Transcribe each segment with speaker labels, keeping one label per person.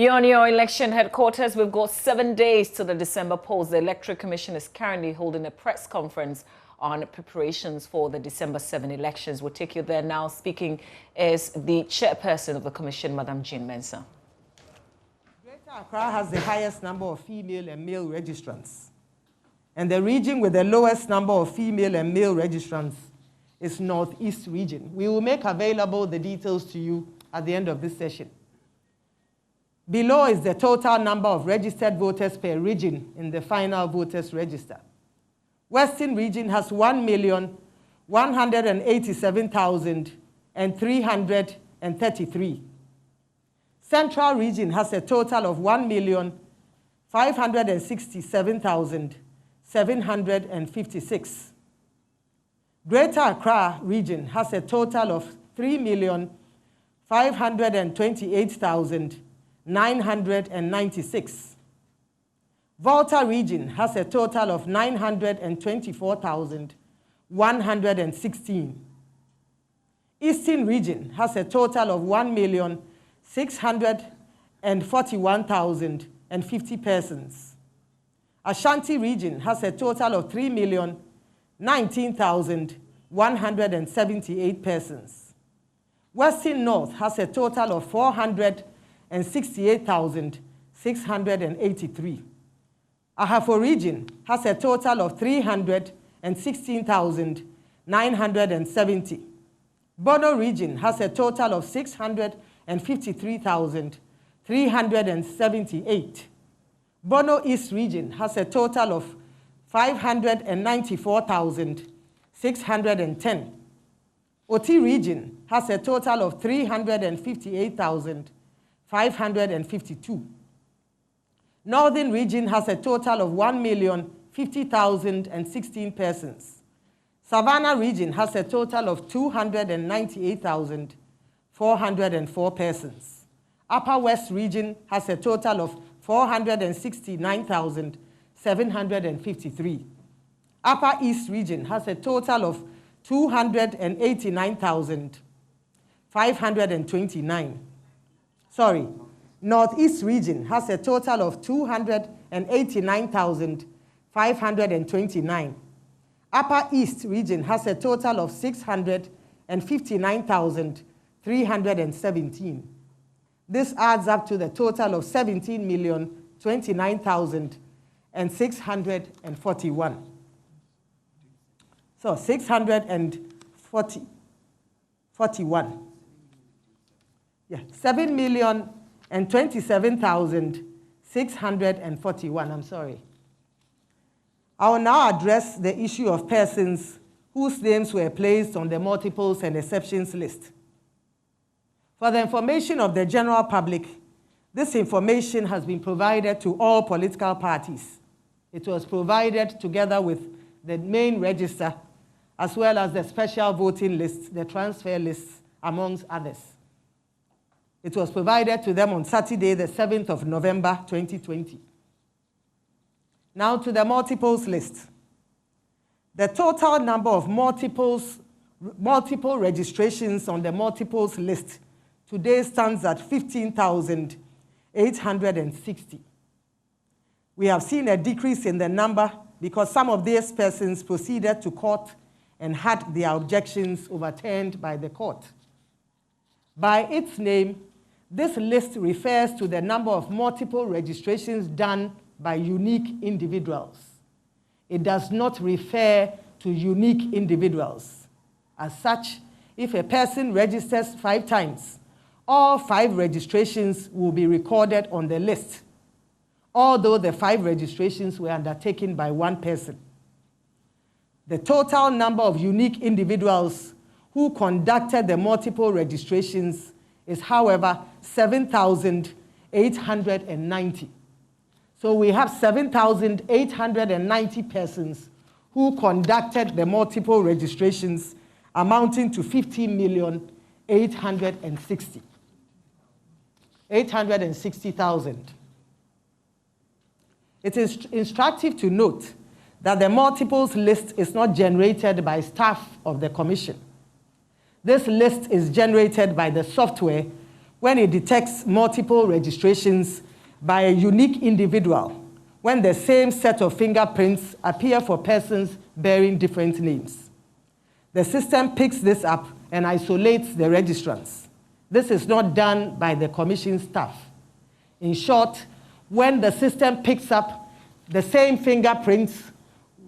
Speaker 1: On your election headquarters, we've got 7 days to the December polls. The Electoral Commission is currently holding a press conference on preparations for the December 7 elections. We'll take you there now. Speaking is the chairperson of the commission, Madam Jean Mensah.
Speaker 2: Greater Accra has the highest number of female and male registrants. And the region with the lowest number of female and male registrants is Northeast region. We will make available the details to you at the end of this session. Below is the total number of registered voters per region in the final voters register. Western region has 1,187,333. Central region has a total of 1,567,756. Greater Accra region has a total of 3,528,996. Volta region has a total of 924,116. Eastern region has a total of 1,641,050 persons. Ashanti region has a total of 3,019,178 persons. Western North has a total of 468,683. Ahafo region has a total of 316,970. Bono region has a total of 653,378. Bono East region has a total of 594,610. Oti region has a total of 358,552. Northern region has a total of 1,050,016 persons. Savannah region has a total of 298,404 persons. Upper West region has a total of 469,753. Upper East region has a total of 289,529. Northeast region has a total of 289,529. Upper East region has a total of 659,317. This adds up to the total of 17,029,641. So 641. Yeah, 7,027,641. I'm sorry. I will now address the issue of persons whose names were placed on the multiples and exceptions list. For the information of the general public, this information has been provided to all political parties. It was provided together with the main register, as well as the special voting list, the transfer lists, amongst others. It was provided to them on Saturday, the 7th of November, 2020. Now to the multiples list. The total number of multiple registrations on the multiples list today stands at 15,860. We have seen a decrease in the number because some of these persons proceeded to court and had their objections overturned by the court. By its name, this list refers to the number of multiple registrations done by unique individuals. It does not refer to unique individuals. As such, if a person registers 5 times, all 5 registrations will be recorded on the list, although the 5 registrations were undertaken by one person. The total number of unique individuals who conducted the multiple registrations is, however, 7,890. So we have 7,890 persons who conducted the multiple registrations, amounting to 860,000. It is instructive to note that the multiples list is not generated by staff of the commission. This list is generated by the software when it detects multiple registrations by a unique individual when the same set of fingerprints appear for persons bearing different names. The system picks this up and isolates the registrants. This is not done by the Commission staff. In short, when the system picks up the same fingerprints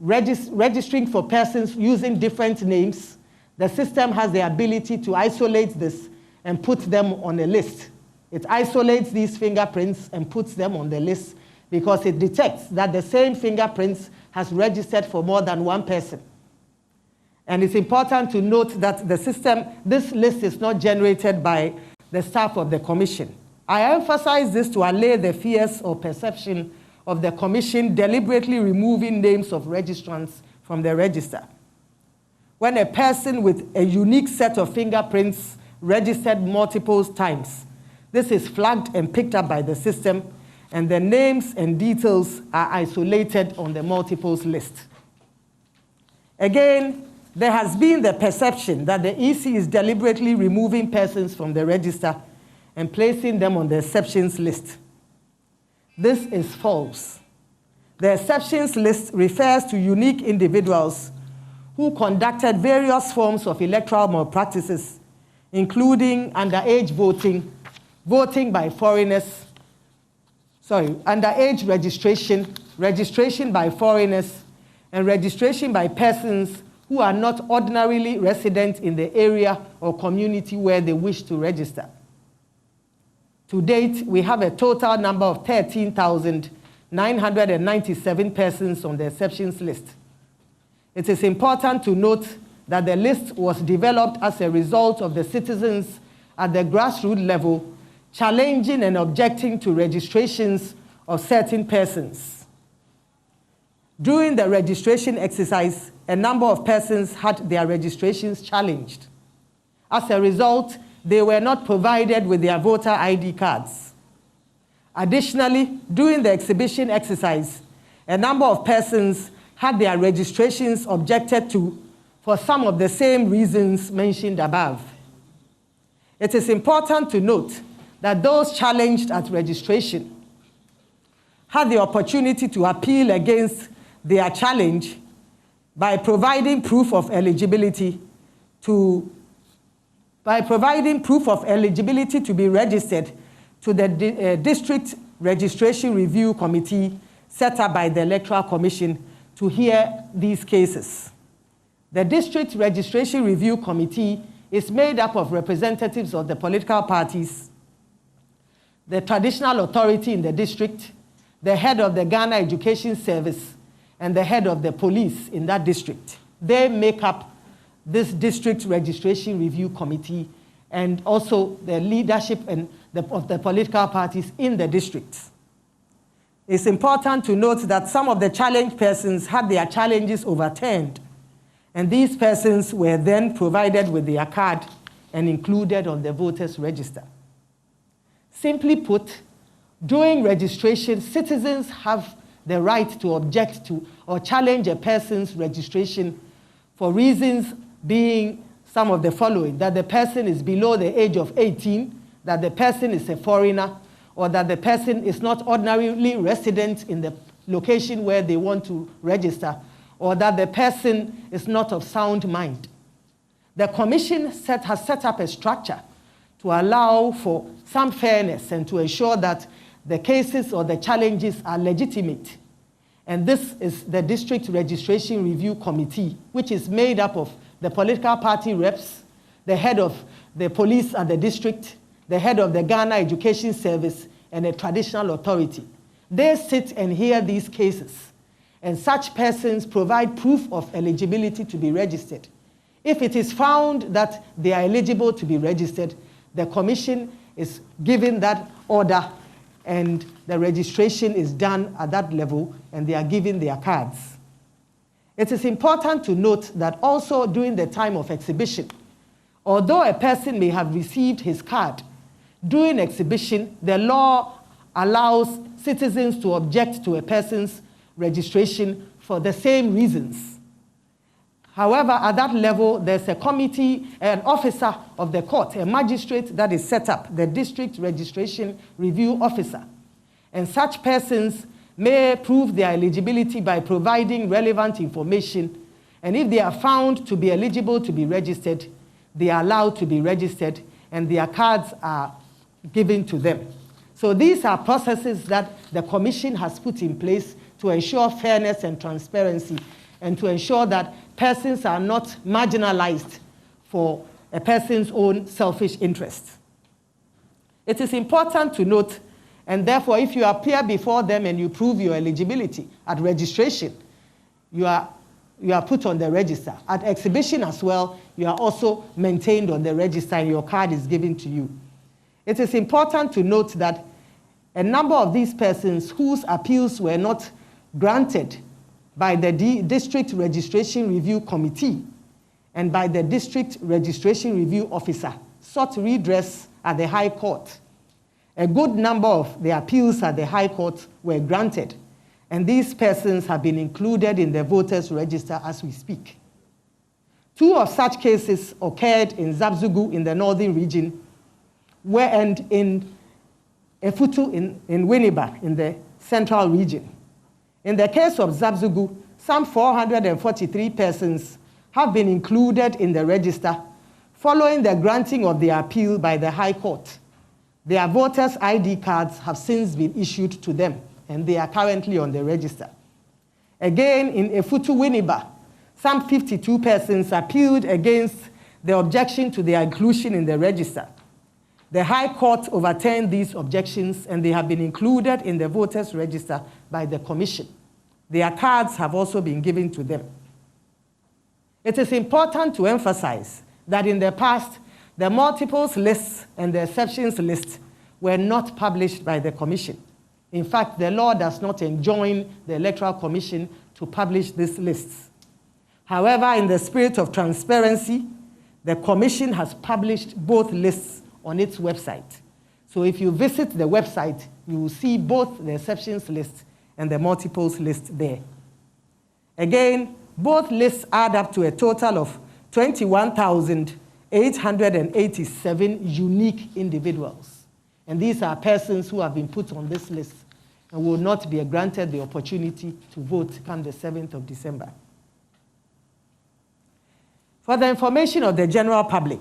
Speaker 2: registering for persons using different names, the system has the ability to isolate this and put them on a list. It isolates these fingerprints and puts them on the list because it detects that the same fingerprints has registered for more than one person. And it's important to note that this list is not generated by the staff of the Commission. I emphasize this to allay the fears or perception of the Commission deliberately removing names of registrants from the register. When a person with a unique set of fingerprints registered multiple times, this is flagged and picked up by the system, and the names and details are isolated on the multiples list. Again, there has been the perception that the EC is deliberately removing persons from the register and placing them on the exceptions list. This is false. The exceptions list refers to unique individuals who conducted various forms of electoral malpractices, including underage voting, voting by foreigners, underage registration, registration by foreigners, and registration by persons who are not ordinarily resident in the area or community where they wish to register. To date, we have a total number of 13,997 persons on the exceptions list. It is important to note that the list was developed as a result of the citizens at the grassroots level challenging and objecting to registrations of certain persons. During the registration exercise, a number of persons had their registrations challenged. As a result, they were not provided with their voter ID cards. Additionally, during the exhibition exercise, a number of persons had their registrations objected to for some of the same reasons mentioned above. It is important to note that those challenged at registration had the opportunity to appeal against their challenge by providing proof of eligibility to be registered to the District Registration Review Committee set up by the Electoral Commission to hear these cases. The District Registration Review Committee is made up of representatives of the political parties, the traditional authority in the district, the head of the Ghana Education Service, and the head of the police in that district. They make up this District Registration Review Committee and also the leadership of the political parties in the districts. It's important to note that some of the challenged persons had their challenges overturned, and these persons were then provided with their card and included on the voters' register. Simply put, during registration, citizens have the right to object to or challenge a person's registration for reasons being some of the following: that the person is below the age of 18, that the person is a foreigner, or that the person is not ordinarily resident in the location where they want to register, or that the person is not of sound mind. The Commission has set up a structure to allow for some fairness and to ensure that the cases or the challenges are legitimate. And this is the District Registration Review Committee, which is made up of the political party reps, the head of the police at the district, the head of the Ghana Education Service, and a traditional authority. They sit and hear these cases, and such persons provide proof of eligibility to be registered. If it is found that they are eligible to be registered, the Commission is given that order and the registration is done at that level and they are given their cards. It is important to note that also during the time of exhibition, although a person may have received his card, during exhibition, the law allows citizens to object to a person's registration for the same reasons. However, at that level, there's a committee, an officer of the court, a magistrate that is set up, the District Registration Review Officer. And such persons may prove their eligibility by providing relevant information. And if they are found to be eligible to be registered, they are allowed to be registered, and their cards are given to them. So these are processes that the Commission has put in place to ensure fairness and transparency, and to ensure that persons are not marginalized for a person's own selfish interest. It is important to note, and therefore if you appear before them and you prove your eligibility at registration, you are put on the register. At exhibition as well, you are also maintained on the register and your card is given to you. It is important to note that a number of these persons whose appeals were not granted by the District Registration Review Committee and by the District Registration Review Officer sought redress at the High Court. A good number of the appeals at the High Court were granted, and these persons have been included in the voters' register as we speak. 2 of such cases occurred in Zabzugu in the northern region, and in Efutu in Winneba in the central region. In the case of Zabzugu, some 443 persons have been included in the register following the granting of the appeal by the High Court. Their voters' ID cards have since been issued to them, and they are currently on the register. Again, in Efutu Winneba, some 52 persons appealed against the objection to their inclusion in the register. The High Court overturned these objections, and they have been included in the voters' register by the Commission. Their cards have also been given to them. It is important to emphasize that in the past, the multiples list and the exceptions list were not published by the Commission. In fact, the law does not enjoin the Electoral Commission to publish these lists. However, in the spirit of transparency, the Commission has published both lists on its website. So if you visit the website, you will see both the exceptions list and the multiples list there. Again, both lists add up to a total of 21,887 unique individuals. And these are persons who have been put on this list and will not be granted the opportunity to vote come the 7th of December. For the information of the general public,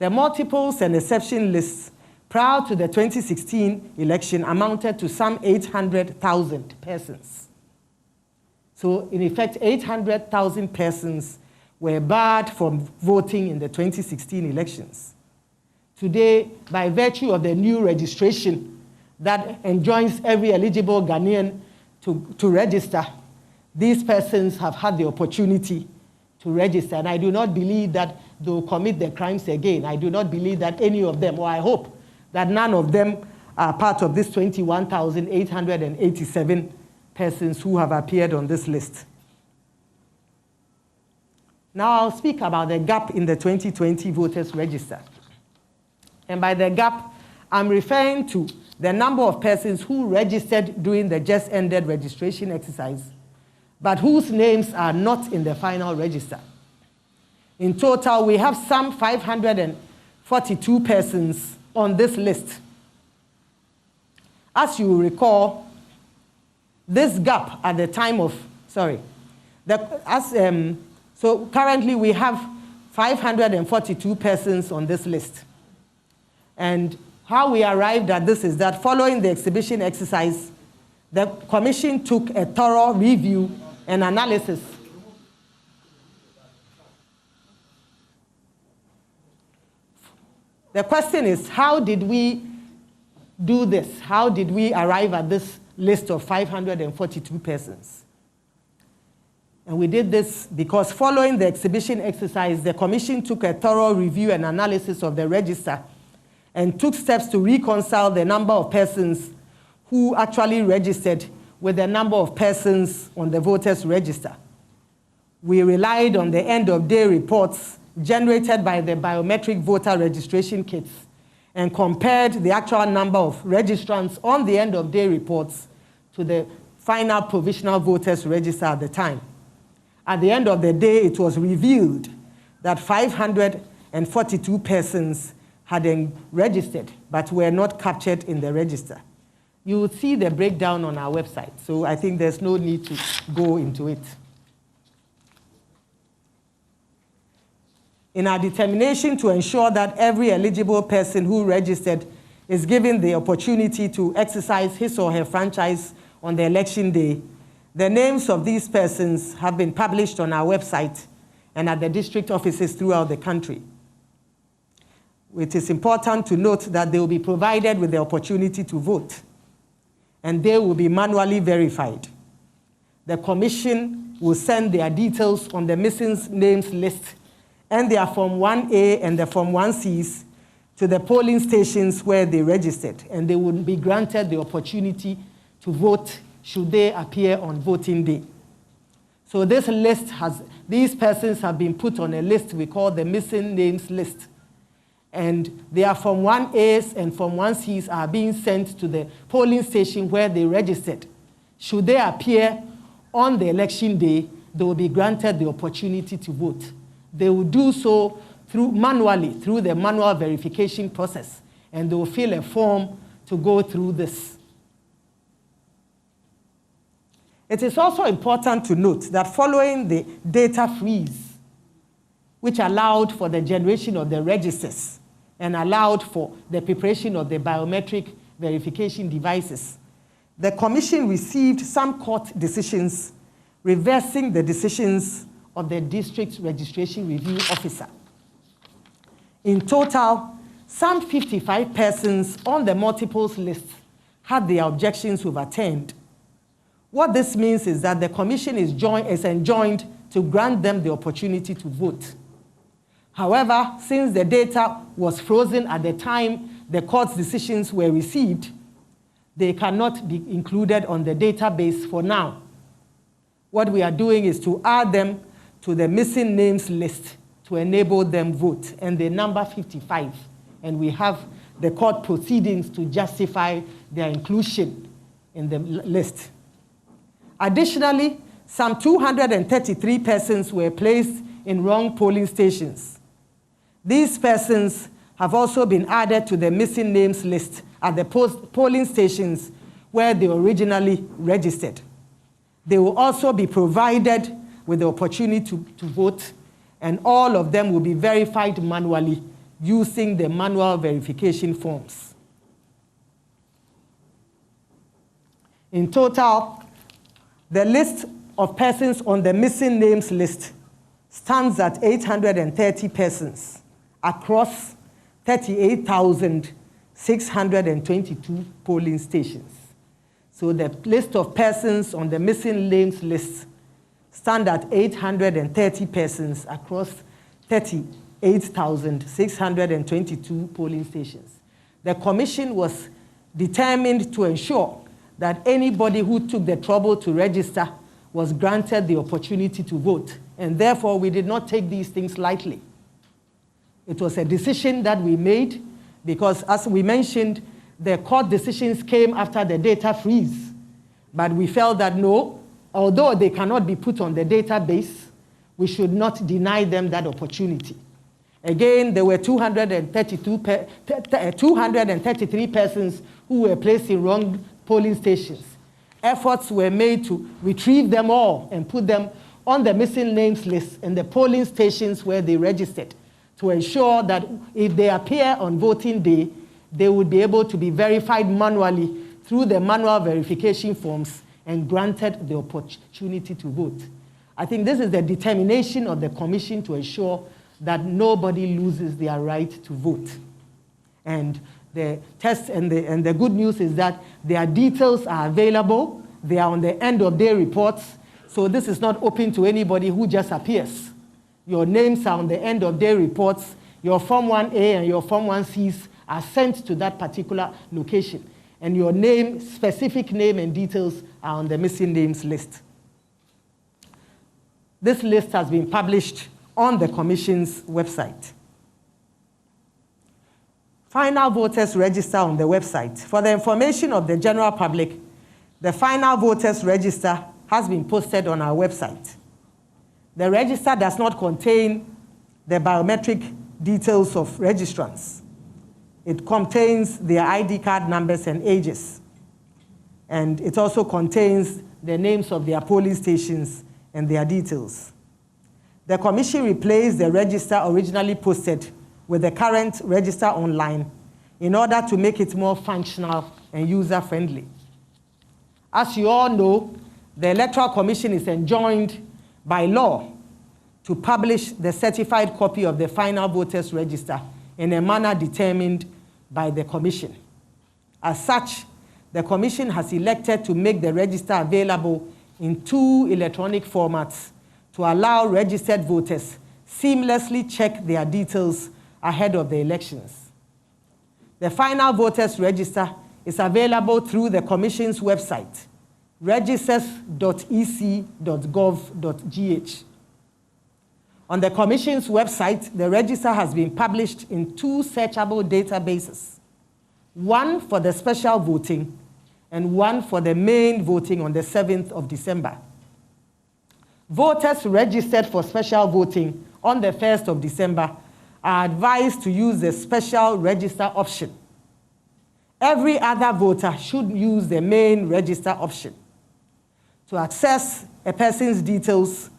Speaker 2: the multiples and exception lists prior to the 2016 election amounted to some 800,000 persons. So in effect, 800,000 persons were barred from voting in the 2016 elections. Today, by virtue of the new registration that enjoins every eligible Ghanaian to register, these persons have had the opportunity to register. And I do not believe that they will commit the crimes again. I do not believe that any of them, or I hope that none of them are part of this 21,887 persons who have appeared on this list. Now I'll speak about the gap in the 2020 voters register. And by the gap, I'm referring to the number of persons who registered during the just ended registration exercise, but whose names are not in the final register. In total, we have some 542 persons on this list. As you recall, this gap at the time of, so currently we have 542 persons on this list. And how we arrived at this is that following the exhibition exercise, the Commission took a thorough review and analysis. The question is, how did we do this? How did we arrive at this list of 542 persons? And we did this because following the exhibition exercise, the Commission took a thorough review and analysis of the register and took steps to reconcile the number of persons who actually registered with the number of persons on the voters' register. We relied on the end-of-day reports generated by the biometric voter registration kits and compared the actual number of registrants on the end-of-day reports to the final provisional voters register at the time. At the end of the day, it was revealed that 542 persons had registered but were not captured in the register. You will see the breakdown on our website, so I think there's no need to go into it. In our determination to ensure that every eligible person who registered is given the opportunity to exercise his or her franchise on the election day, the names of these persons have been published on our website and at the district offices throughout the country. It is important to note that they will be provided with the opportunity to vote, and they will be manually verified. The Commission will send their details on the missing names list and their Form 1A and the Form 1Cs to the polling stations where they registered, and they will be granted the opportunity to vote should they appear on voting day. So this list these persons have been put on a list we call the missing names list. And their Form 1As and Form 1Cs are being sent to the polling station where they registered. Should they appear on the election day, they will be granted the opportunity to vote. They will do so manually through the manual verification process, and they will fill a form to go through this. It is also important to note that following the data freeze, which allowed for the generation of the registers and allowed for the preparation of the biometric verification devices, the Commission received some court decisions reversing the decisions of the District Registration Review Officer. In total, some 55 persons on the multiples list had their objections overturned. What this means is that the Commission is enjoined to grant them the opportunity to vote. However, since the data was frozen at the time the court's decisions were received, they cannot be included on the database for now. What we are doing is to add them to the missing names list to enable them vote, and they number 55, and we have the court proceedings to justify their inclusion in the list. Additionally, some 233 persons were placed in wrong polling stations. These persons have also been added to the missing names list at the polling stations where they originally registered. They will also be provided with the opportunity to vote, and all of them will be verified manually using the manual verification forms. In total, the list of persons on the missing names list stands at 830 persons across 38,622 polling stations. So the list of persons on the missing names list stand at 830 persons across 38,622 polling stations. The Commission was determined to ensure that anybody who took the trouble to register was granted the opportunity to vote, and therefore we did not take these things lightly. It was a decision that we made because, as we mentioned, the court decisions came after the data freeze, but we felt that no, although they cannot be put on the database, we should not deny them that opportunity. Again, there were 233 persons who were placed in wrong polling stations. Efforts were made to retrieve them all and put them on the missing names list in the polling stations where they registered to ensure that if they appear on voting day, they would be able to be verified manually through the manual verification forms and granted the opportunity to vote. I think this is the determination of the Commission to ensure that nobody loses their right to vote. And the test and the good news is that their details are available. They are on the end of day reports. So this is not open to anybody who just appears. Your names are on the end of day reports. Your Form 1A and your Form 1Cs are sent to that particular location. And your name, specific name and details are on the missing names list. This list has been published on the Commission's website. Final voters register on the website. For the information of the general public, the final voters register has been posted on our website. The register does not contain the biometric details of registrants. It contains their ID card numbers and ages. And it also contains the names of their polling stations and their details. The Commission replaced the register originally posted with the current register online in order to make it more functional and user-friendly. As you all know, the Electoral Commission is enjoined by law to publish the certified copy of the final voters' register in a manner determined by the Commission. As such, the Commission has elected to make the register available in 2 electronic formats to allow registered voters seamlessly check their details ahead of the elections. The final voters' register is available through the Commission's website, registers.ec.gov.gh. On the Commission's website, the register has been published in 2 searchable databases, one for the special voting and one for the main voting on the 7th of December. Voters registered for special voting on the 1st of December are advised to use the special register option. Every other voter should use the main register option. To access a person's details,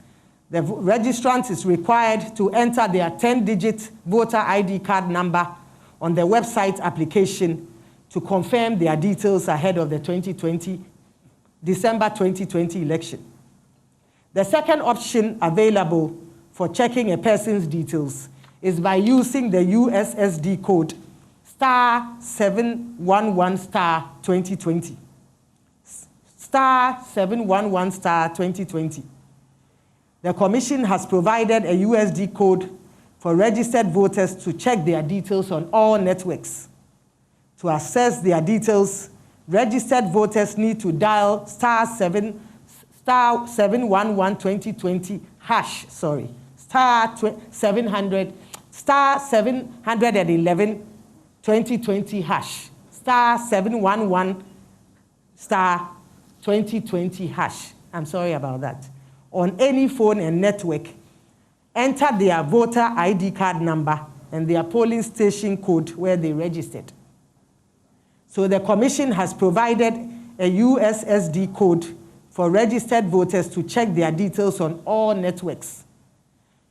Speaker 2: the registrant is required to enter their 10-digit voter ID card number on the website application to confirm their details ahead of the December 2020 election. The second option available for checking a person's details is by using the USSD code *711*2020. *711*2020. The Commission has provided a USD code for registered voters to check their details on all networks. To access their details, registered voters need to dial *711*2020 hash, sorry, *711*2020 hash, *711*2020 hash. I'm sorry about that. On any phone and network, enter their voter ID card number and their polling station code where they registered. So the Commission has provided a USSD code for registered voters to check their details on all networks.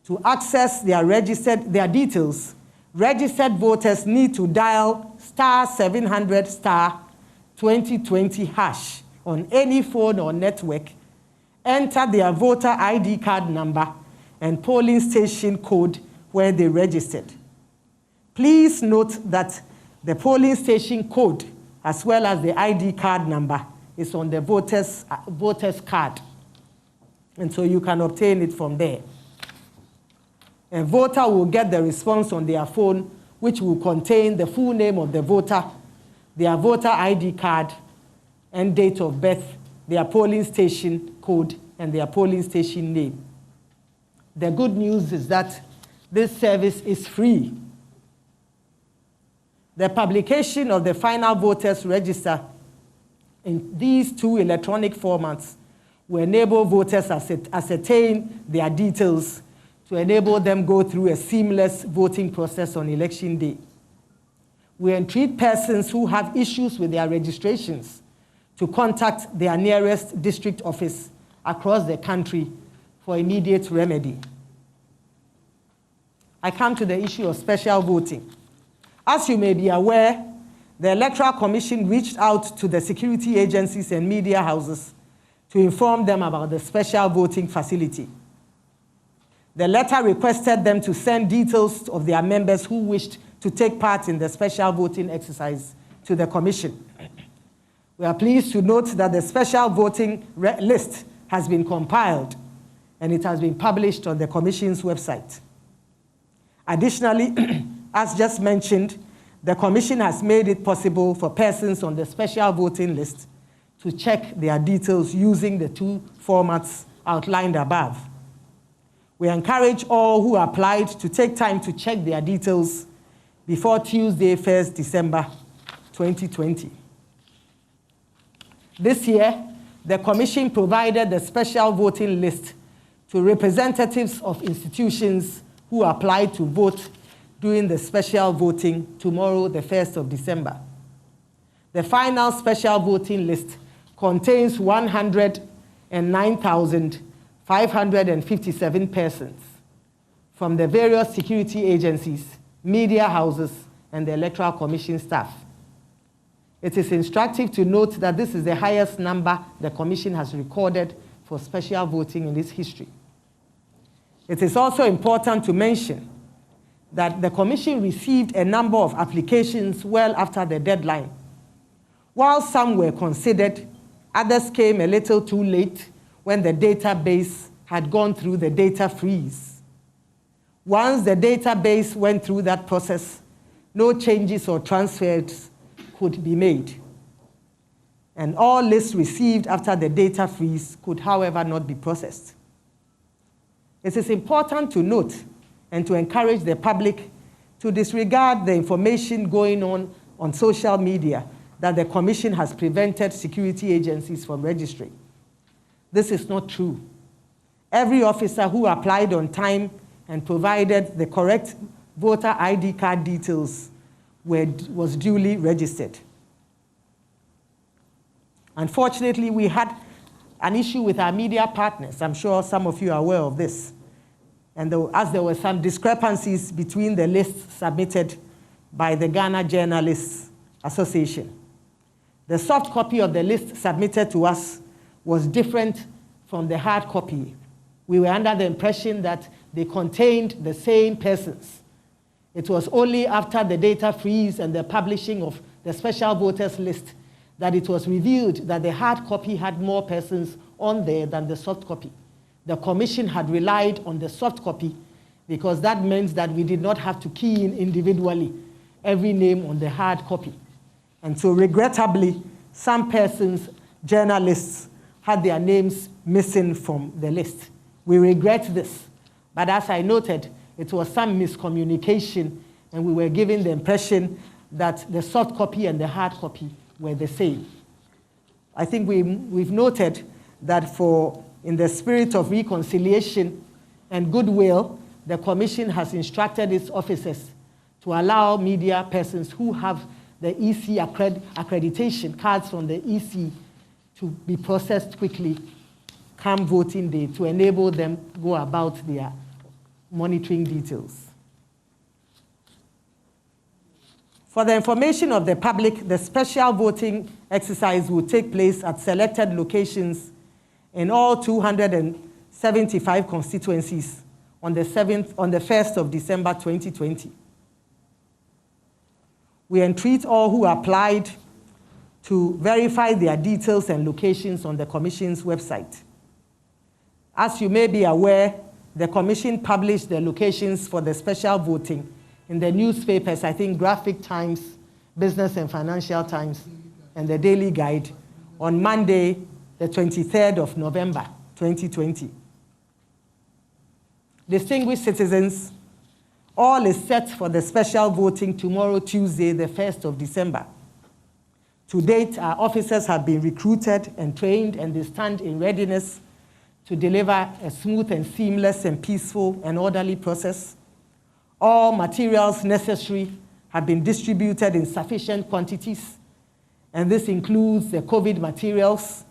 Speaker 2: To access their details, registered voters need to dial *700*2020 hash on any phone or network, enter their voter ID card number and polling station code where they registered. Please note that the polling station code, as well as the ID card number, is on the voter's card. And so you can obtain it from there. A voter will get the response on their phone, which will contain the full name of the voter, their voter ID card, and date of birth, their polling station code, and their polling station name. The good news is that this service is free. The publication of the final voters register in these 2 electronic formats will enable voters ascertain their details to enable them go through a seamless voting process on election day. We entreat persons who have issues with their registrations to contact their nearest district office across the country for immediate remedy. I come to the issue of special voting. As you may be aware, the Electoral Commission reached out to the security agencies and media houses to inform them about the special voting facility. The letter requested them to send details of their members who wished to take part in the special voting exercise to the Commission. We are pleased to note that the special voting list has been compiled and it has been published on the Commission's website. Additionally, as just mentioned, the Commission has made it possible for persons on the special voting list to check their details using the 2 formats outlined above. We encourage all who applied to take time to check their details before Tuesday, 1st December 2020. This year, the Commission provided the special voting list to representatives of institutions who apply to vote during the special voting tomorrow, the 1st of December. The final special voting list contains 109,557 persons from the various security agencies, media houses, and the Electoral Commission staff. It is instructive to note that this is the highest number the Commission has recorded for special voting in its history. It is also important to mention that the Commission received a number of applications well after the deadline. While some were considered, others came a little too late when the database had gone through the data freeze. Once the database went through that process, no changes or transfers could be made. And all lists received after the data freeze could, however, not be processed. It is important to note and to encourage the public to disregard the information going on social media that the Commission has prevented security agencies from registering. This is not true. Every officer who applied on time and provided the correct voter ID card details was duly registered. Unfortunately, we had an issue with our media partners. I'm sure some of you are aware of this. And as there were some discrepancies between the lists submitted by the Ghana Journalists Association. The soft copy of the list submitted to us was different from the hard copy. We were under the impression that they contained the same persons. It was only after the data freeze and the publishing of the special voters list that it was revealed that the hard copy had more persons on there than the soft copy. The Commission had relied on the soft copy because that meant that we did not have to key in individually every name on the hard copy. And so regrettably, some persons, journalists, had their names missing from the list. We regret this, but as I noted, it was some miscommunication, and we were given the impression that the soft copy and the hard copy were the same. I think we've noted that in the spirit of reconciliation and goodwill, the Commission has instructed its officers to allow media persons who have the EC accreditation cards from the EC to be processed quickly come voting day to enable them go about their monitoring details. For the information of the public, the special voting exercise will take place at selected locations in all 275 constituencies on the 1st of December 2020. We entreat all who applied to verify their details and locations on the Commission's website. As you may be aware, the Commission published the locations for the special voting in the newspapers, I think Graphic Times, Business and Financial Times, and the Daily Guide on Monday, the 23rd of November, 2020. Distinguished citizens, all is set for the special voting tomorrow, Tuesday, the 1st of December. To date, our officers have been recruited and trained, and they stand in readiness to deliver a smooth and seamless and peaceful and orderly process. All materials necessary have been distributed in sufficient quantities, and this includes the COVID materials.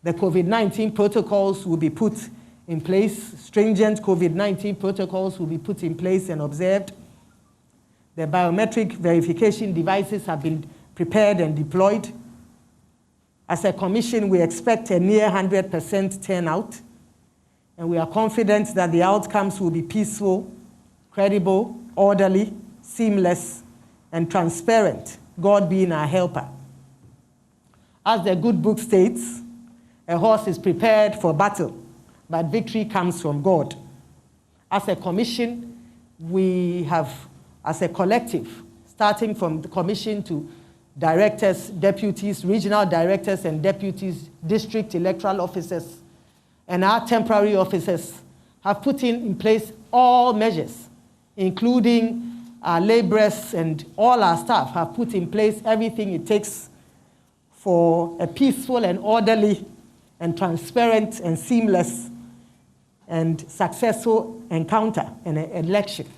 Speaker 2: The COVID-19 protocols will be put in place. Stringent COVID-19 protocols will be put in place and observed. The biometric verification devices have been prepared and deployed. As a Commission, we expect a near 100% turnout, and we are confident that the outcomes will be peaceful, credible, orderly, seamless, and transparent, God being our helper. As the good book states, a horse is prepared for battle, but victory comes from God. As a Commission, we have, as a collective, starting from the Commission to directors, deputies, regional directors and deputies, district electoral officers, and our temporary officers, have put in place all measures, including our laborers and all our staff have put in place everything it takes for a peaceful and orderly and transparent and seamless and successful encounter and election.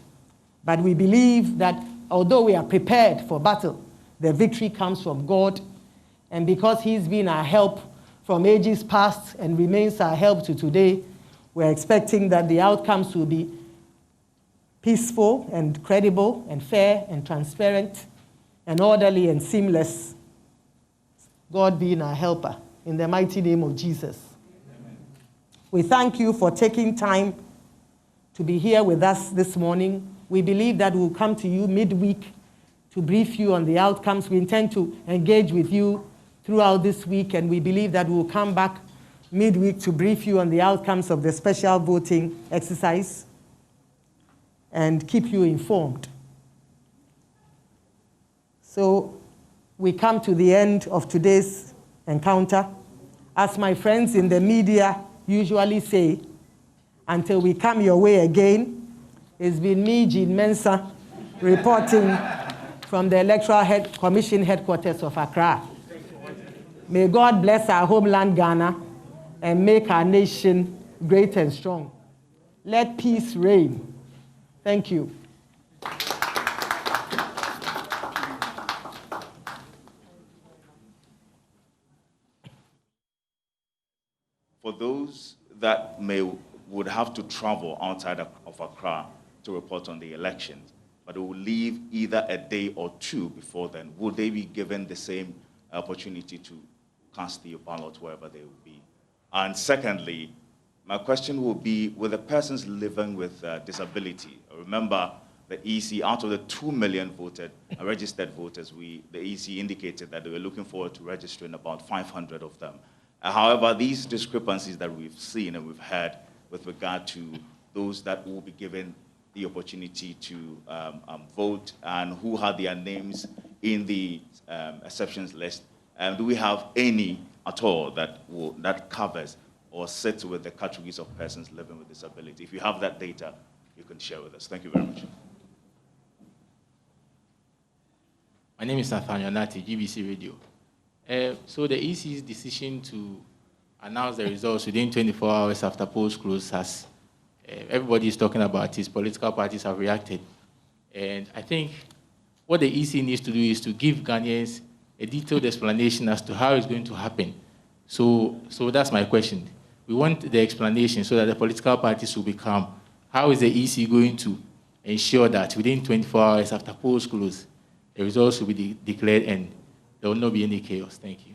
Speaker 2: But we believe that although we are prepared for battle, the victory comes from God. And because he's been our help from ages past and remains our help to today, we're expecting that the outcomes will be peaceful and credible and fair and transparent and orderly and seamless. God being our helper, in the mighty name of Jesus. Amen. We thank you for taking time to be here with us this morning. We believe that we'll come to you midweek to brief you on the outcomes. We intend to engage with you throughout this week, and we believe that we'll come back midweek to brief you on the outcomes of the special voting exercise and keep you informed. So we come to the end of today's encounter. As my friends in the media usually say, until we come your way again, it's been me, Jean Mensah, reporting from the Electoral Commission headquarters of Accra. May God bless our homeland, Ghana, and make our nation great and strong. Let peace reign. Thank you.
Speaker 3: For those that would have to travel outside of Accra to report on the elections, but will leave either a day or two before then, would they be given the same opportunity to cast the ballot wherever they will be? And secondly, my question will be, with the persons living with disability, remember the EC, out of the 2 million registered voters, the EC indicated that they were looking forward to registering about 500 of them. However, these discrepancies that we've seen and we've heard with regard to those that will be given the opportunity to vote and who had their names in the exceptions list, do we have any at all that covers or sits with the categories of persons living with disability? If you have that data, you can share with us. Thank you very much.
Speaker 4: My name is Nathaniel Nati, GBC Radio. So the EC's decision to announce the results within 24 hours after polls close has, everybody is talking about it, political parties have reacted. And I think what the EC needs to do is to give Ghanaians a detailed explanation as to how it's going to happen. So that's my question. We want the explanation so that the political parties will be calm. How is the EC going to ensure that within 24 hours after polls close, the results will be declared and there will not be any chaos? Thank you.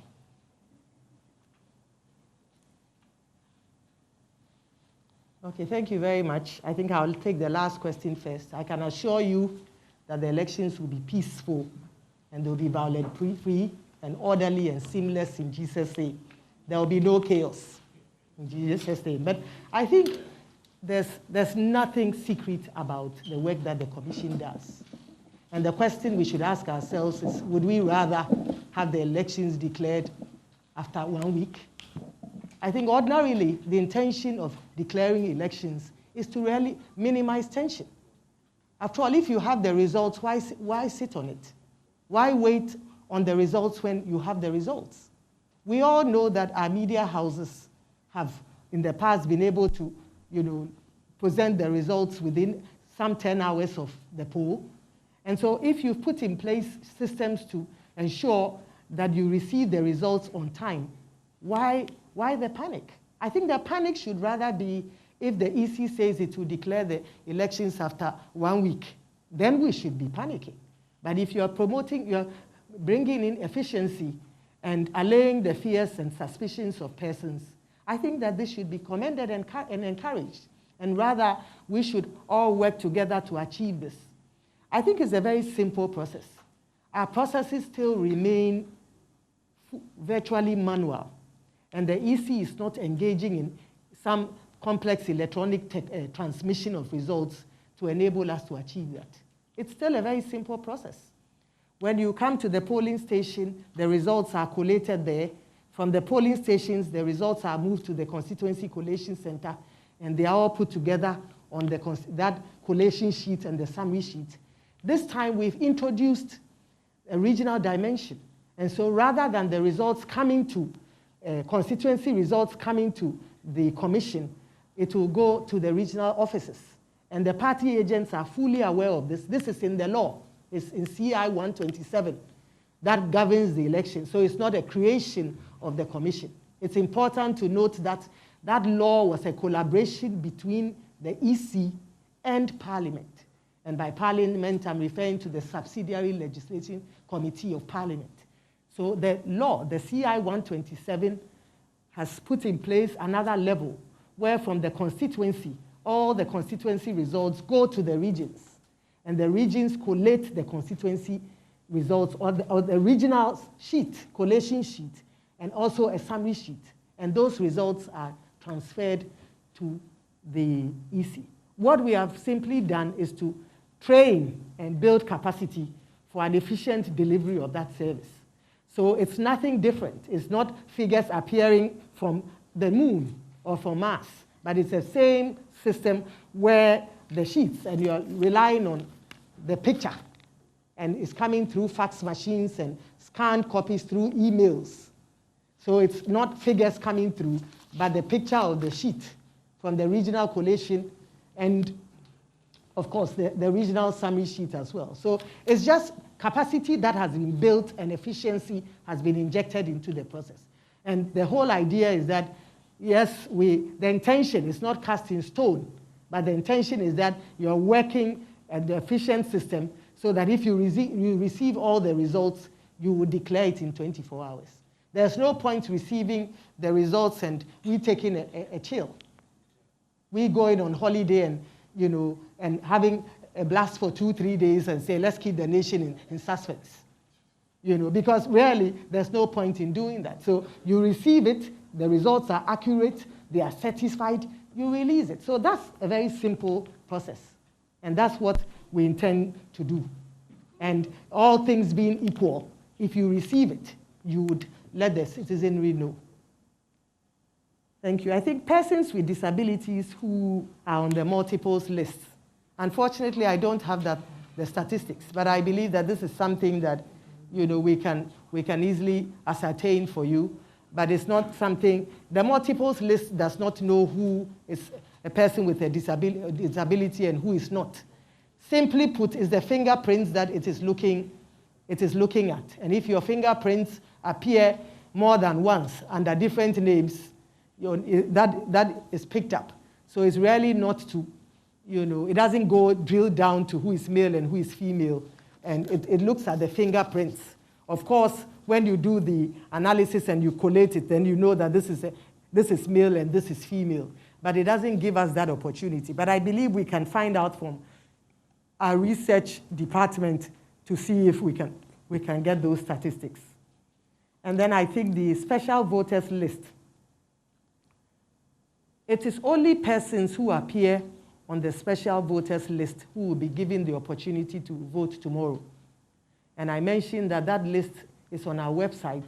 Speaker 2: Okay, thank you very much. I think I'll take the last question first. I can assure you that the elections will be peaceful and they'll be violence-free and orderly and seamless in Jesus' name. There will be no chaos in Jesus' name. But I think there's nothing secret about the work that the Commission does. And the question we should ask ourselves is, would we rather have the elections declared after 1 week? I think ordinarily, the intention of declaring elections is to really minimize tension. After all, if you have the results, why sit on it? Why wait on the results when you have the results? We all know that our media houses have, in the past, been able to, present the results within some 10 hours of the poll. And so if you put in place systems to ensure that you receive the results on time, why the panic? I think the panic should rather be if the EC says it will declare the elections after 1 week, then we should be panicking. But if you're bringing in efficiency and allaying the fears and suspicions of persons, I think that this should be commended and encouraged. And rather, we should all work together to achieve this. I think it's a very simple process. Our processes still remain virtually manual, and the EC is not engaging in some complex electronic transmission of results to enable us to achieve that. It's still a very simple process. When you come to the polling station, the results are collated there. From the polling stations, the results are moved to the Constituency Collation Center, and they are all put together on that collation sheet and the summary sheet. This time, we've introduced a regional dimension. And so rather than the results coming to, constituency results coming to the commission, it will go to the regional offices. And the party agents are fully aware of this. This is in the law. It's in CI 127 that governs the election. So it's not a creation of the commission. It's important to note that that law was a collaboration between the EC and Parliament. And by Parliament, I'm referring to the Subsidiary Legislation Committee of Parliament. So the law, the CI 127, has put in place another level where from the constituency, all the constituency results go to the regions. And the regions collate the constituency results or the regional sheet, collation sheet, and also a summary sheet. And those results are transferred to the EC. What we have simply done is to train and build capacity for an efficient delivery of that service. So it's nothing different. It's not figures appearing from the moon or from Mars, but it's the same system where the sheets, and you're relying on the picture, and it's coming through fax machines and scanned copies through emails. So it's not figures coming through, but the picture of the sheet from the regional collation and, of course, the regional summary sheet as well. So it's just capacity that has been built and efficiency has been injected into the process. And the whole idea is that, yes, the intention is not cast in stone, but the intention is that you're working at the efficient system so that if you receive all the results, you will declare it in 24 hours. There's no point receiving the results and we taking a chill. We going on holiday and, and having a blast for 2-3 days and say, let's keep the nation in suspense. Because really, there's no point in doing that. So you receive it, the results are accurate, they are satisfied, you release it. So that's a very simple process. And that's what we intend to do. And all things being equal, if you receive it, you would let the citizenry know. Thank you. I think persons with disabilities who are on the multiples list, unfortunately, I don't have the statistics, but I believe that this is something that we can easily ascertain for you, but it's not something, the multiples list does not know who is a person with a disability and who is not. Simply put, is the fingerprints that it is looking at. And if your fingerprints appear more than once under different names, that is picked up. So it's really not to, it doesn't go drill down to who is male and who is female. And it looks at the fingerprints. Of course, when you do the analysis and you collate it, then you know that this is male and this is female. But it doesn't give us that opportunity. But I believe we can find out from our research department to see if we can get those statistics. And then I think the special voters list. It is only persons who appear on the special voters list who will be given the opportunity to vote tomorrow. And I mentioned that that list is on our website,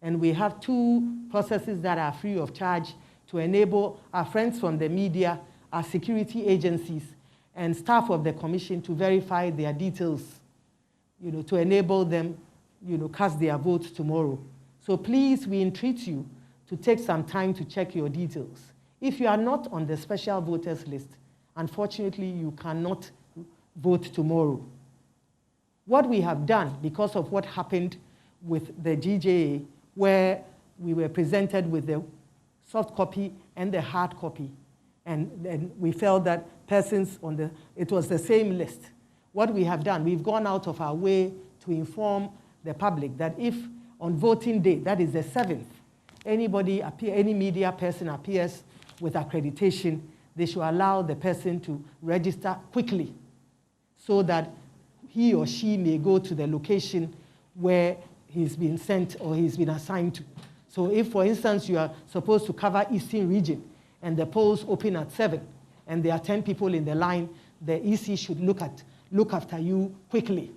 Speaker 2: and we have 2 processes that are free of charge to enable our friends from the media, our security agencies, and staff of the commission to verify their details, to enable them, cast their votes tomorrow. So please, we entreat you to take some time to check your details. If you are not on the special voters list, unfortunately, you cannot vote tomorrow. What we have done, because of what happened with the GJA, where we were presented with the soft copy and the hard copy, and then we felt that persons it was the same list. What we have done, we've gone out of our way to inform the public that if on voting day, that is the 7th, any media person appears with accreditation, they should allow the person to register quickly so that he or she may go to the location where he's been sent or he's been assigned to. So if, for instance, you are supposed to cover Eastern region and the polls open at 7 and there are 10 people in the line, the EC should look after you quickly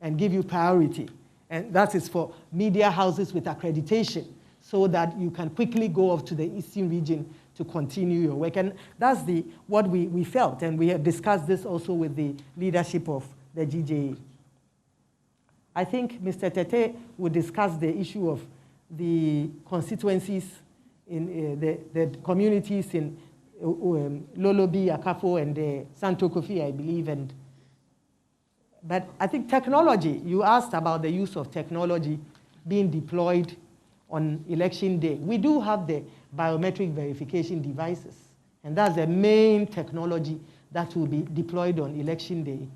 Speaker 2: and give you priority. And that is for media houses with accreditation so that you can quickly go off to the Eastern region to continue your work. And that's what we felt, and we have discussed this also with the leadership of the GJA. I think Mr. Tete will discuss the issue of the constituencies in the communities in Lolobi, Akafo, and Santo Kofi, I believe. But I think technology, you asked about the use of technology being deployed on election day. We do have the biometric verification devices, and that's the main technology that will be deployed on election day.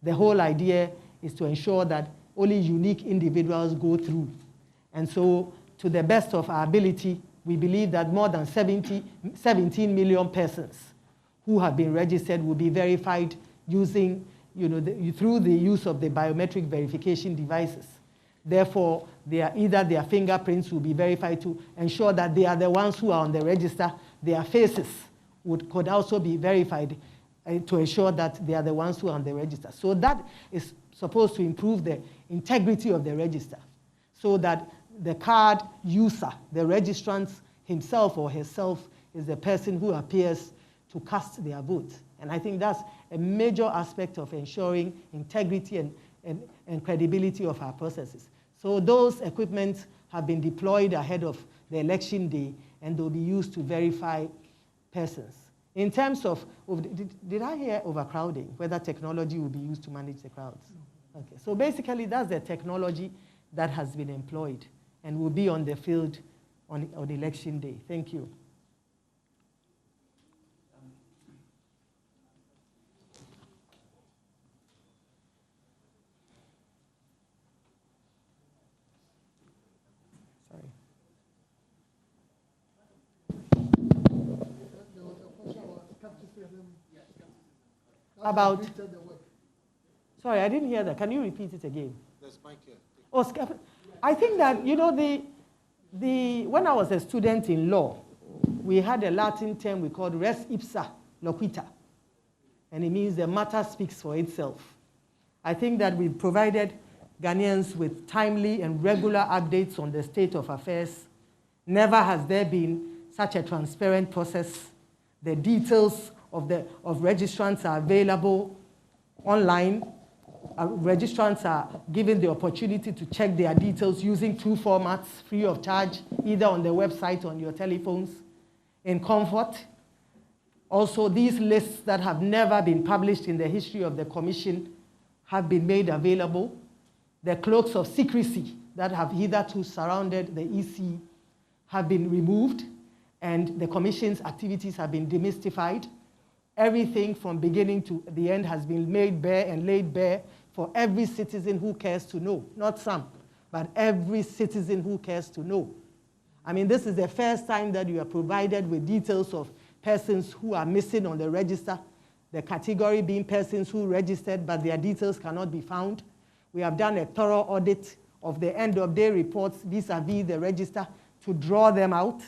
Speaker 2: The whole idea is to ensure that only unique individuals go through. And so, to the best of our ability, we believe that more than 17 million persons who have been registered will be verified using, through the use of the biometric verification devices. Therefore, either their fingerprints will be verified to ensure that they are the ones who are on the register. Their faces could also be verified to ensure that they are the ones who are on the register. So that is supposed to improve the integrity of the register, so that the card user, the registrant himself or herself, is the person who appears to cast their vote. And I think that's a major aspect of ensuring integrity and credibility of our processes. So those equipments have been deployed ahead of the election day, and they'll be used to verify persons. In terms of did I hear overcrowding, whether technology will be used to manage the crowds? Okay, so basically that's the technology that has been employed and will be on the field on election day. Thank you. Sorry. About, sorry, I didn't hear that. Can you repeat it again?
Speaker 5: There's Mike here.
Speaker 2: Oh, I think that, when I was a student in law, we had a Latin term we called res ipsa loquita, and it means the matter speaks for itself. I think that we provided Ghanaians with timely and regular updates on the state of affairs. Never has there been such a transparent process. The details of registrants are available online. Registrants are given the opportunity to check their details using 2 formats, free of charge, either on the website or on your telephones, in comfort. Also, these lists that have never been published in the history of the Commission have been made available. The cloaks of secrecy that have hitherto surrounded the EC have been removed, and the Commission's activities have been demystified. Everything from beginning to the end has been made bare and laid bare for every citizen who cares to know. Not some, but every citizen who cares to know. I mean, this is the first time that you are provided with details of persons who are missing on the register, the category being persons who registered, but their details cannot be found. We have done a thorough audit of the end-of-day reports vis-a-vis the register to draw them out.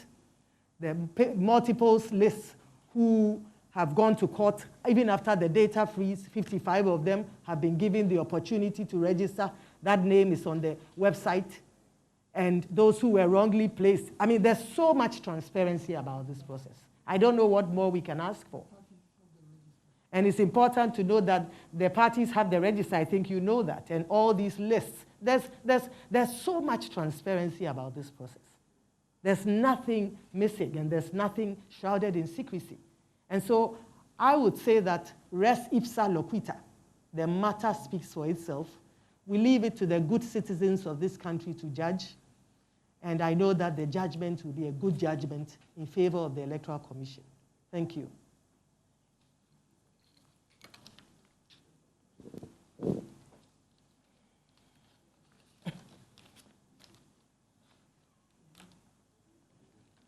Speaker 2: The multiples lists who have gone to court, even after the data freeze, 55 of them have been given the opportunity to register. That name is on the website. And those who were wrongly placed. I mean, there's so much transparency about this process. I don't know what more we can ask for. And it's important to know that the parties have the register. I think you know that. And all these lists. There's so much transparency about this process. There's nothing missing, and there's nothing shrouded in secrecy. And so I would say that res ipsa loquita, the matter speaks for itself. We leave it to the good citizens of this country to judge. And I know that the judgment will be a good judgment in favor of the Electoral Commission. Thank you.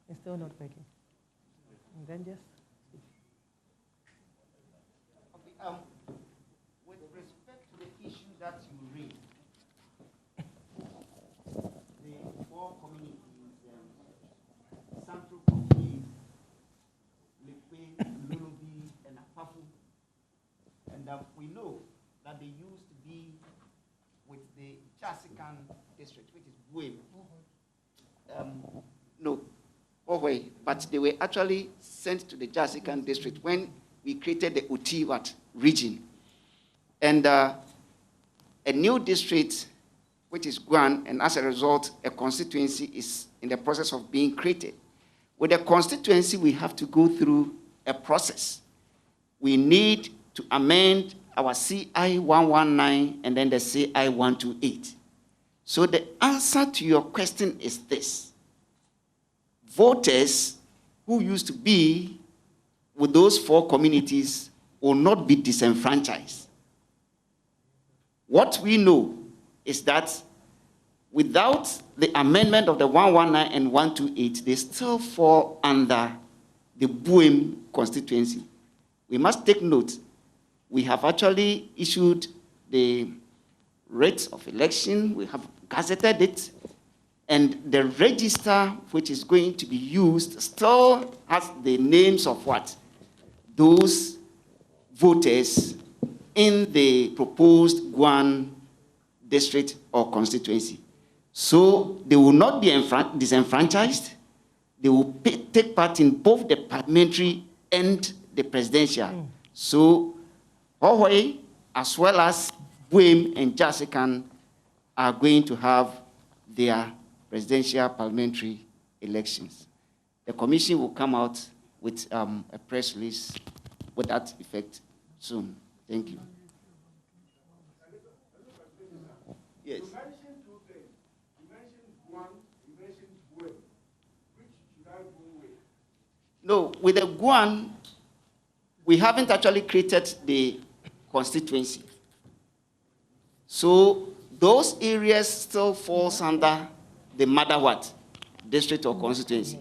Speaker 2: It's still not working. And then just...
Speaker 5: With respect to the issue that you raised, the 4 communities, Santo Kofi, Lekwe, Lulubi, and Apafu, and we know that they used to be with the Jasikan district, which is Buem. No, but they were actually sent to the Jasikan district when we created the Utiwat region. And a new district, which is Guan, and as a result, a constituency is in the process of being created. With the constituency, we have to go through a process. We need to amend our CI 119 and then the CI 128. So the answer to your question is this. Voters who used to be with those 4 communities will not be disenfranchised. What we know is that without the amendment of the 119 and 128, they still fall under the Buem constituency. We must take note. We have actually issued the rates of election. We have gazetted it. And the register which is going to be used still has the names of what? Those voters in the proposed Guan district or constituency. So they will not be disenfranchised. They will take part in both the parliamentary and the presidential. So Hawaii, as well as Buem and Jasikan, are going to have their presidential parliamentary elections. The commission will come out with a press release with that effect soon. Thank you. Yes.
Speaker 6: You mentioned 2 things. You mentioned Guan, you mentioned Buem. Which should I go with?
Speaker 5: No, with the Guan, we haven't actually created the constituency. So those areas still falls under the mother what? District or constituency.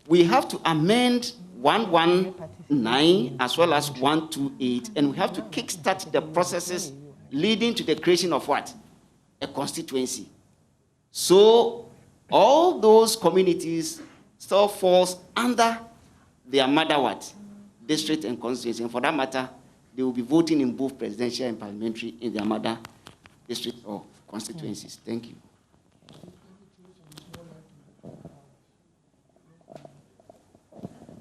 Speaker 5: We have to amend 119 as well as 128, and we have to kickstart the processes leading to the creation of what? A constituency. So all those communities still falls under their mother what? District and constituency. And for that matter, they will be voting in both presidential and parliamentary in their mother district or constituencies. Thank you.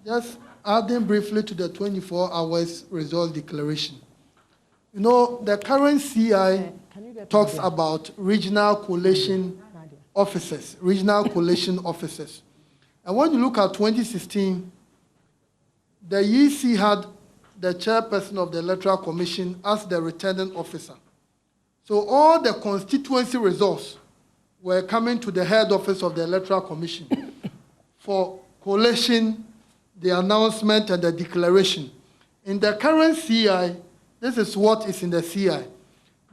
Speaker 6: Just adding briefly to the 24 hours result declaration. You know, the current CI talks about regional coalition officers, regional coalition officers. And when you look at 2016, the EC had the chairperson of the Electoral Commission as the returning officer. So all the constituency results were coming to the head office of the Electoral Commission for collation, the announcement, and the declaration. In the current CI, this is what is in the CI.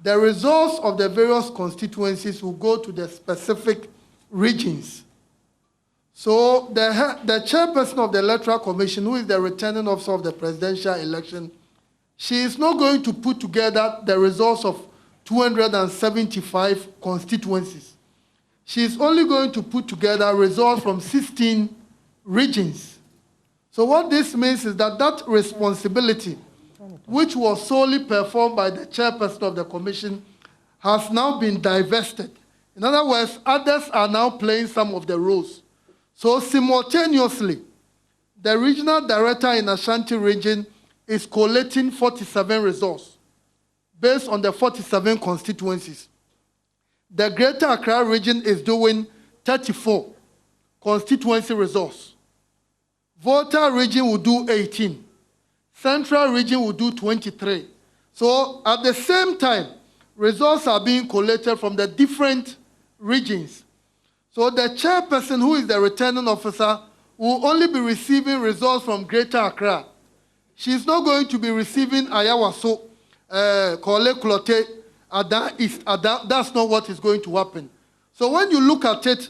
Speaker 6: The results of the various constituencies will go to the specific regions. So the chairperson of the Electoral Commission, who is the returning officer of the presidential election, she is not going to put together the results of 275 constituencies. She is only going to put together results from 16 regions. So what this means is that that responsibility, which was solely performed by the chairperson of the commission, has now been divested. In other words, others are now playing some of the roles. So simultaneously, the regional director in Ashanti region is collating 47 results based on the 47 constituencies. The Greater Accra region is doing 34 constituency results. Volta region will do 18. Central region will do 23. So at the same time, results are being collated from the different regions. So the chairperson, who is the returning officer, will only be receiving results from Greater Accra. She's not going to be receiving Ayawaso, Kole Klote, Ada East, Ada. That's not what is going to happen. So when you look at it,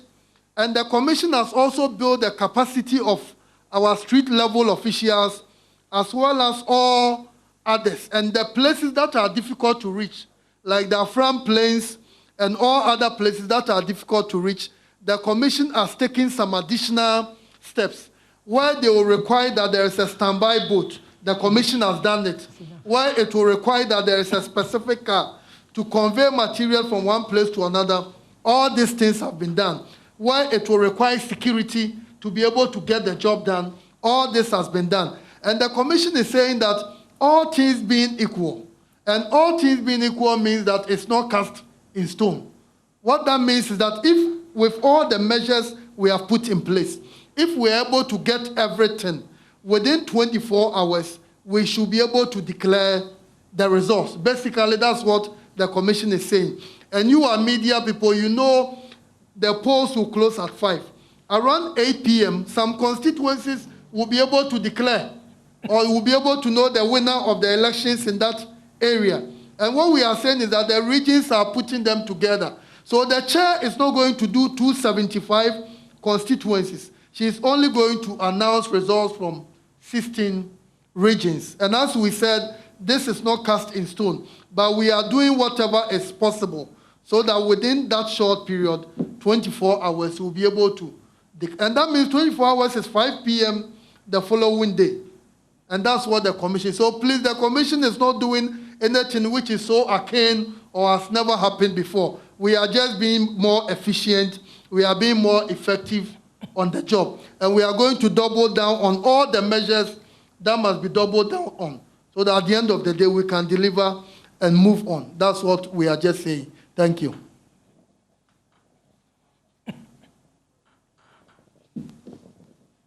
Speaker 6: and the commission has also built the capacity of our street-level officials, as well as all others, and the places that are difficult to reach, like the Afram Plains and all other places that are difficult to reach, the commission has taken some additional steps where they will require that there is a standby boat. The commission has done it. Where it will require that there is a specific car to convey material from one place to another. All these things have been done. Where it will require security to be able to get the job done, all this has been done. And the commission is saying that all things being equal, and all things being equal means that it's not cast in stone. What that means is that if, with all the measures we have put in place, if we're able to get everything, within 24 hours, we should be able to declare the results. Basically, that's what the commission is saying. And you are media people, you know the polls will close at 5. Around 8 p.m., some constituencies will be able to declare or will be able to know the winner of the elections in that area. And what we are saying is that the regions are putting them together. So the chair is not going to do 275 constituencies. She is only going to announce results from 16 regions. And as we said, this is not cast in stone, but we are doing whatever is possible so that within that short period, 24 hours, we'll be able to. And that means 24 hours is 5 p.m. the following day. And that's what the commission. So please, the commission is not doing anything which is so arcane or has never happened before. We are just being more efficient. We are being more effective on the job. And we are going to double down on all the measures that must be doubled down on, so that at the end of the day, we can deliver and move on. That's what we are just saying. Thank you.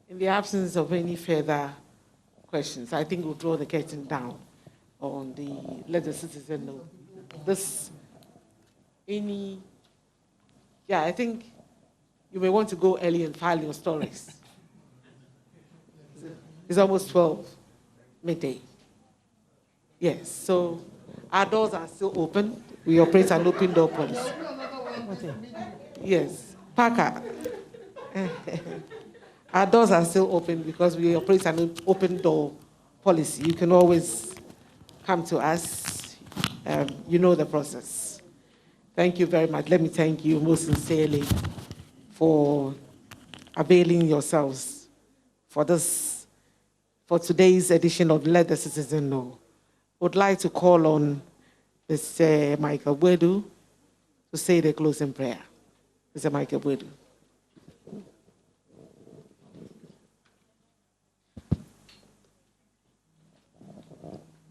Speaker 7: In the absence of any further questions, I think we'll draw the curtain down on the let the citizen know. I think you may want to go early and file your stories. It's almost 12 midday. Yes, so our doors are still open. We operate an open door policy. Yes, Parker. Our doors are still open because we operate an open door policy. You can always come to us. You know the process. Thank you very much. Let me thank you most sincerely for availing yourselves for today's edition of Let the Citizen Know. Would like to call on Mr. Michael Wedu to say the closing prayer. Mr. Michael Wedu.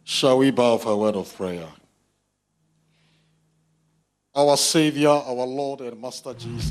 Speaker 8: Shall we bow for a word of prayer? Our Savior, our Lord and Master Jesus,